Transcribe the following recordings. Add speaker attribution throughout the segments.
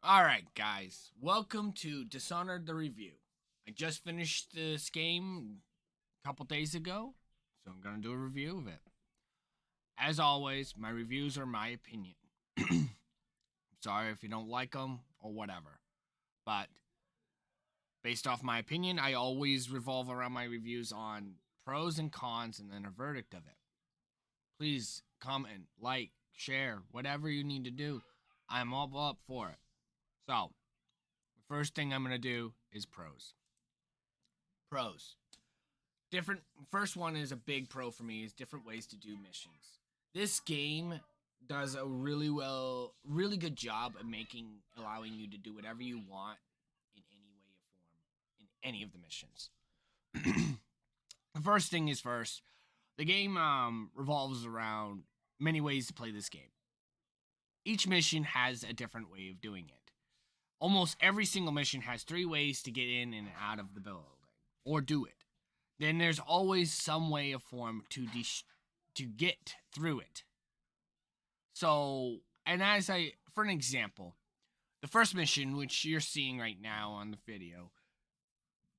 Speaker 1: Alright, guys. Welcome to Dishonored the Review. I just finished this game a couple days ago, so I'm going to do a review of it. As always, my reviews are my opinion. Sorry if you don't like them or whatever. But based off my opinion, I always revolve around my reviews on pros and cons and then a verdict of it. Please comment, like, share, whatever you need to do. I'm all up for it. So, the first thing I'm going to do is pros. Pros. Different. First one is a big pro for me is different ways to do missions. This game does a really good job of allowing you to do whatever you want in any way or form in any of the missions. The first thing is first. The game revolves around many ways to play this game. Each mission has a different way of doing it. Almost every single mission has 3 ways to get in and out of the building or do it. Then there's always some way of form to get through it. So, and for an example, the first mission, which you're seeing right now on the video,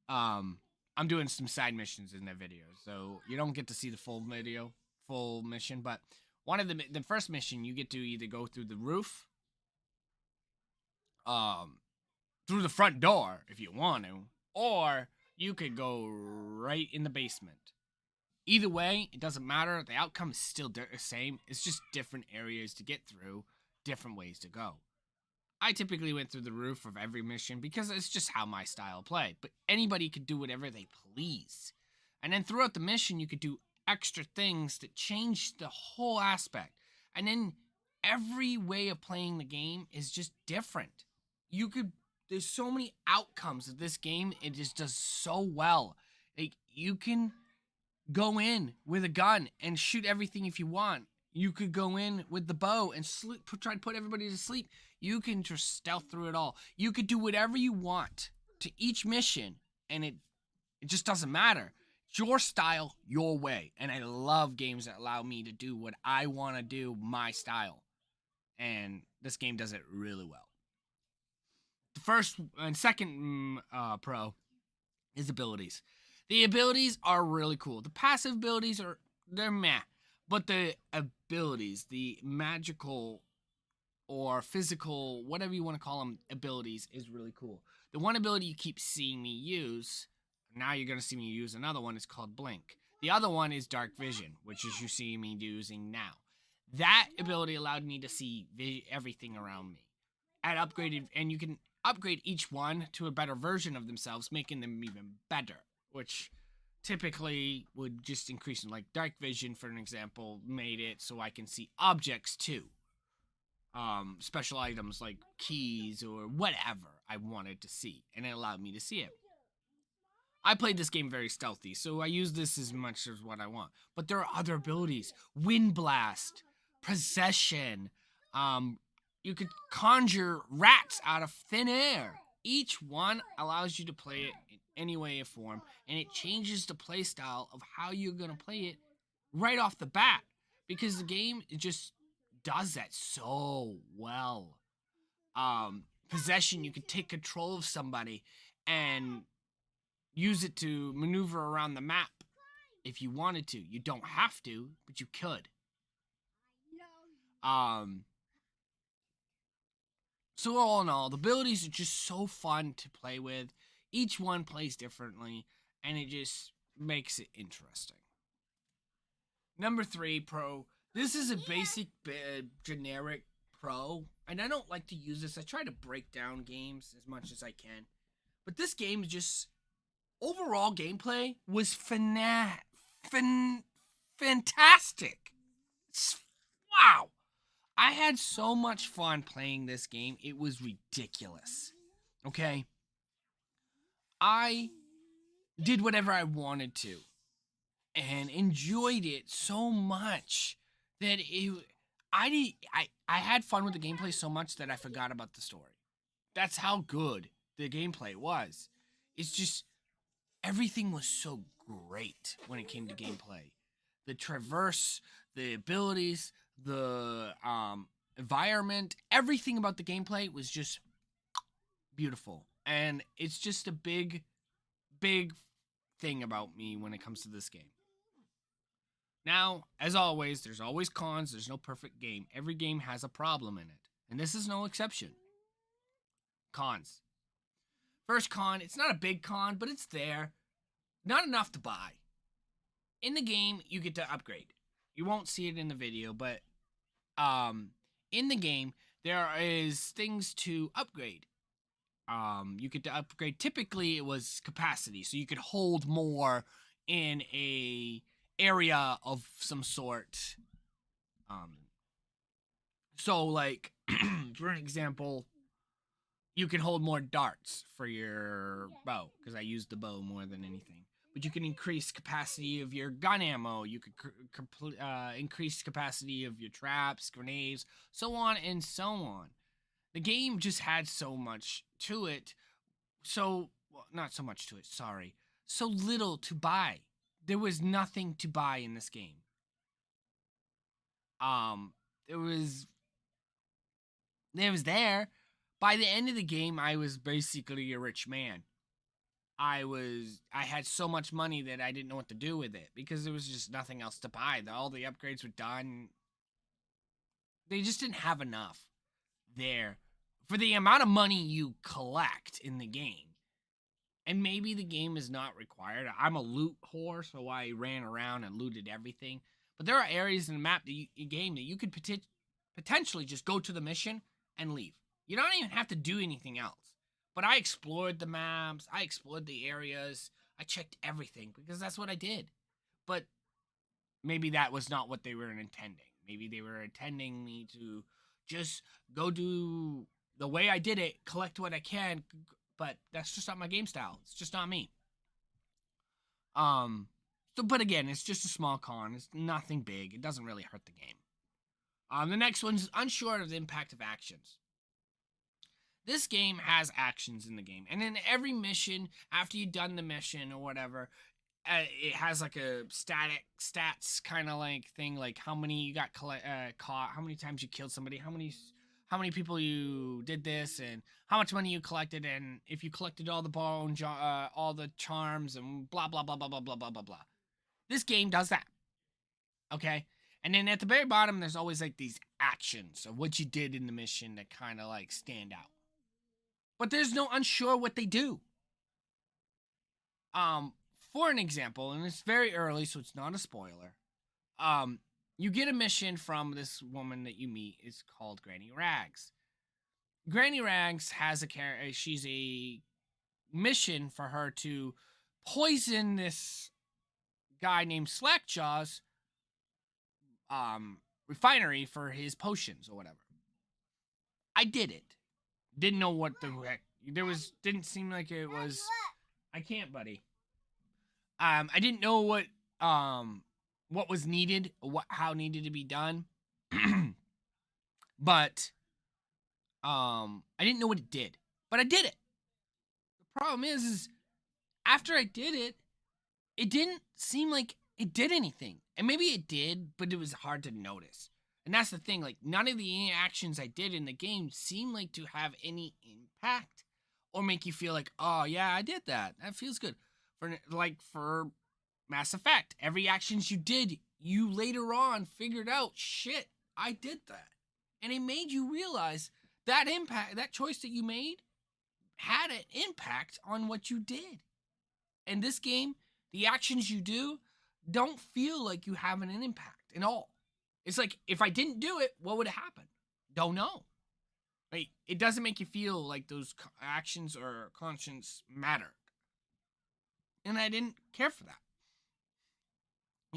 Speaker 1: I'm doing some side missions in the video, so you don't get to see the full mission. But one of the first mission, you get to either go through the roof, through the front door if you want to, or you could go right in the basement. Either way, it doesn't matter. The outcome is still the same. It's just different areas to get through, different ways to go. I typically went through the roof of every mission because it's just how my style play. But anybody could do whatever they please. And then throughout the mission, you could do extra things that change the whole aspect. And then every way of playing the game is just different. There's so many outcomes of this game. It just does so well. Like, you can go in with a gun and shoot everything if you want. You could go in with the bow and try to put everybody to sleep. You can just stealth through it all. You could do whatever you want to each mission, and it just doesn't matter. It's your style, your way. And I love games that allow me to do what I want to do, my style. And this game does it really well. The first and second pro is abilities. The abilities are really cool. The passive abilities they're meh. But the abilities, the magical or physical, whatever you want to call them, abilities is really cool. The one ability you keep seeing me use, now you're going to see me use another one, is called Blink. The other one is Dark Vision, which is you see me using now. That ability allowed me to see everything around me. And you can upgrade each one to a better version of themselves, making them even better, which typically would just increase in, like, Dark Vision, for an example, made it so I can see objects too. Special items like keys or whatever I wanted to see, and it allowed me to see it. I played this game very stealthy, so I use this as much as what I want. But there are other abilities. Wind Blast, Possession, you could conjure rats out of thin air. Each one allows you to play it in any way or form, and it changes the play style of how you're going to play it right off the bat, because the game just does that so well. Possession, you could take control of somebody and use it to maneuver around the map if you wanted to. You don't have to, but you could. So all in all, the abilities are just so fun to play with. Each one plays differently, and it just makes it interesting. Number 3, pro. This is a basic, generic pro, and I don't like to use this. I try to break down games as much as I can. But this game just, overall gameplay was fantastic. Wow. I had so much fun playing this game. It was ridiculous. Okay? I did whatever I wanted to and enjoyed it so much that I had fun with the gameplay so much that I forgot about the story. That's how good the gameplay was. It's just everything was so great when it came to gameplay. The traverse, the abilities, the environment, everything about the gameplay was just beautiful. And it's just a big, big thing about me when it comes to this game. Now, as always, there's always cons. There's no perfect game. Every game has a problem in it. And this is no exception. Cons. First con, it's not a big con, but it's there. Not enough to buy. In the game, you get to upgrade. You won't see it in the video, but in the game, there is things to upgrade. You get to upgrade. Typically, it was capacity, so you could hold more in a area of some sort. Um, so like, for an example, you can hold more darts for your bow because I use the bow more than anything. But you can increase capacity of your gun ammo. You could increase capacity of your traps, grenades, so on and so on. The game just had so much to it. Well, not so much to it, sorry. So little to buy. There was nothing to buy in this game. Um, it was there. By the end of the game, I was basically a rich man. I had so much money that I didn't know what to do with it because there was just nothing else to buy. All the upgrades were done. They just didn't have enough there for the amount of money you collect in the game. And maybe the game is not required. I'm a loot whore, so I ran around and looted everything. But there are areas in the map game that you could potentially just go to the mission and leave. You don't even have to do anything else. But I explored the maps, I explored the areas, I checked everything because that's what I did. But maybe that was not what they were intending. Maybe they were intending me to just go do the way I did it, collect what I can, but that's just not my game style. It's just not me. But again, it's just a small con. It's nothing big. It doesn't really hurt the game. The next one's unsure of the impact of actions. This game has actions in the game, and in every mission, after you've done the mission or whatever, it has like a stats kind of like thing, like how many you got caught, how many times you killed somebody, how many people you did this, and how much money you collected, and if you collected all the all the charms, and blah blah blah blah blah blah blah blah blah. This game does that, okay? And then at the very bottom, there's always like these actions of what you did in the mission that kind of like stand out. But there's no unsure what they do. For an example, and it's very early, so it's not a spoiler. You get a mission from this woman that you meet. It's called Granny Rags. Granny Rags has she's a mission for her to poison this guy named Slackjaw's refinery for his potions or whatever. I did it. Didn't know what the heck. Didn't seem like it was. I can't, buddy. I didn't know what was needed, how needed to be done. But I didn't know what it did. But I did it. The problem is after I did it, it didn't seem like it did anything. And maybe it did, but it was hard to notice. And that's the thing, like none of the actions I did in the game seem like to have any impact or make you feel like, oh yeah, I did that. That feels good. For Mass Effect, every actions you did, you later on figured out, shit, I did that. And it made you realize that choice that you made had an impact on what you did. And this game, the actions you do don't feel like you have an impact at all. It's like, if I didn't do it, what would have happened? Don't know. Like, it doesn't make you feel like those actions or conscience matter. And I didn't care for that.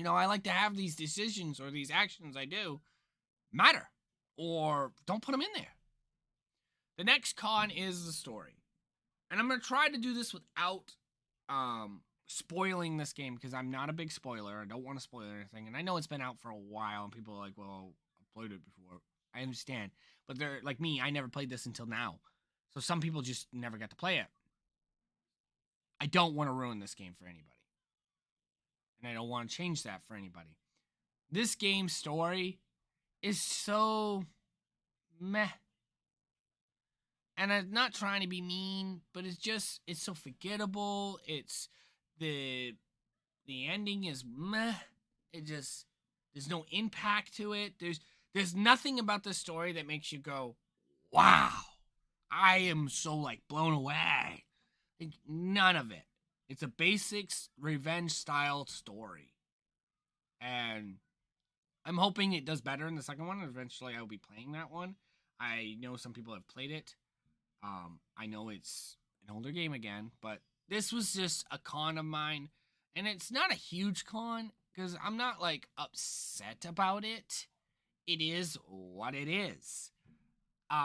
Speaker 1: I like to have these decisions or these actions I do matter. Or don't put them in there. The next con is the story. And I'm going to try to do this without spoiling this game because I'm not a big spoiler. I don't want to spoil anything. And I know it's been out for a while and people are like, well, I've played it before. I understand. But they're like me, I never played this until now. So some people just never got to play it. I don't want to ruin this game for anybody. And I don't want to change that for anybody. This game's story is so meh. and I'm not trying to be mean, but it's so forgettable. It's the the ending is meh. It just there's no impact to it. There's nothing about the story that makes you go, wow, I am so like blown away. Like, none of it. It's a basic revenge style story, and I'm hoping it does better in the second one. Eventually, I will be playing that one. I know some people have played it. I know it's an older game again, but this was just a con of mine, and it's not a huge con because I'm not like upset about it. It is what it is.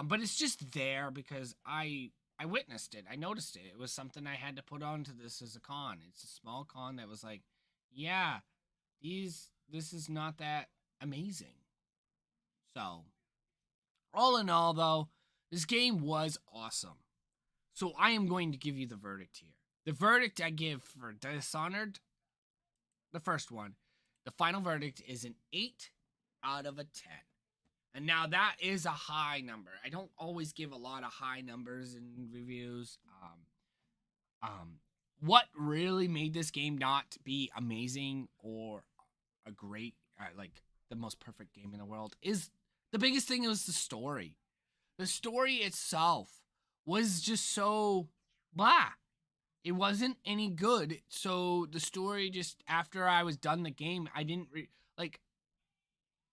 Speaker 1: But it's just there because I witnessed it. I noticed it. It was something I had to put onto this as a con. It's a small con that was like, yeah, this is not that amazing. So, all in all, though, this game was awesome. So I am going to give you the verdict here. The verdict I give for Dishonored, the first one, the final verdict is an 8 out of a 10. And now that is a high number. I don't always give a lot of high numbers in reviews. What really made this game not be amazing or a great, like the most perfect game in the world is the biggest thing was the story. The story itself was just so blah. It wasn't any good. So the story just after I was done the game, I didn't like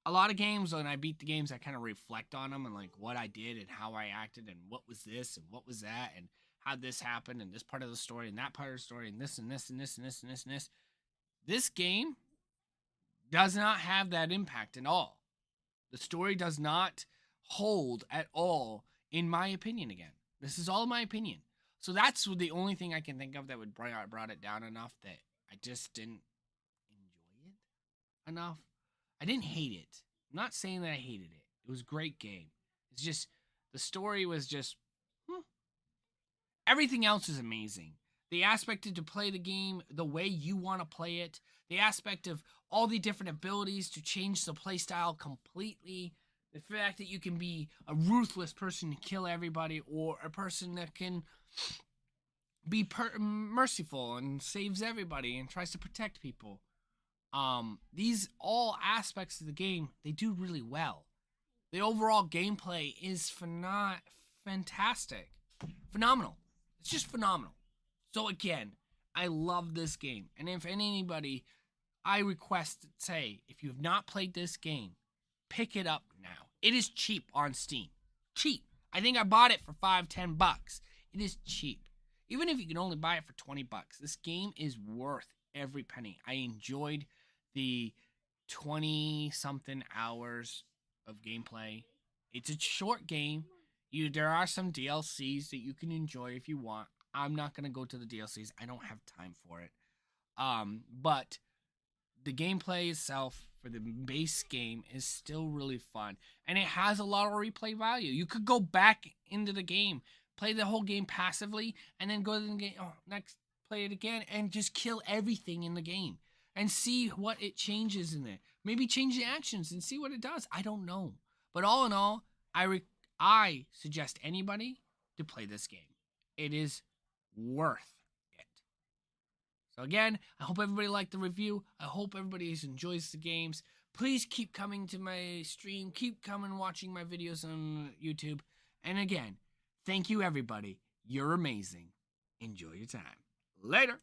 Speaker 1: a lot of games when I beat the games, I kind of reflect on them and like what I did and how I acted and what was this and what was that and how this happened and this part of the story and that part of the story and this and this and this and this and this and this. This game does not have that impact at all. The story does not hold at all, in my opinion. Again, this is all my opinion. So that's the only thing I can think of that would brought it down enough that I just didn't enjoy it enough. I didn't hate it. I'm not saying that I hated it. It was a great game. It's just the story was just everything else is amazing. The aspect of to play the game the way you want to play it, the aspect of all the different abilities to change the playstyle completely, the fact that you can be a ruthless person to kill everybody or a person that can be merciful and saves everybody and tries to protect people. These all aspects of the game, they do really well. The overall gameplay is fantastic. Phenomenal. It's just phenomenal. So again, I love this game. And if anybody, I request say, if you have not played this game, pick it up now. It is cheap on Steam. Cheap. I think I bought it for $5-10. It is cheap. Even if you can only buy it for $20, this game is worth every penny. I enjoyed the 20-something hours of gameplay. It's a short game. There are some DLCs that you can enjoy if you want. I'm not going to go to the DLCs. I don't have time for it. But the gameplay itself for the base game is still really fun. And it has a lot of replay value. You could go back into the game, play the whole game passively, and then go to the game, next, play it again, and just kill everything in the game. And see what it changes in it. Maybe change the actions and see what it does. I don't know. But all in all, I suggest anybody to play this game. It is worth it. So again, I hope everybody liked the review. I hope everybody enjoys the games. Please keep coming to my stream. Keep coming watching my videos on YouTube. And again, thank you everybody. You're amazing. Enjoy your time. Later.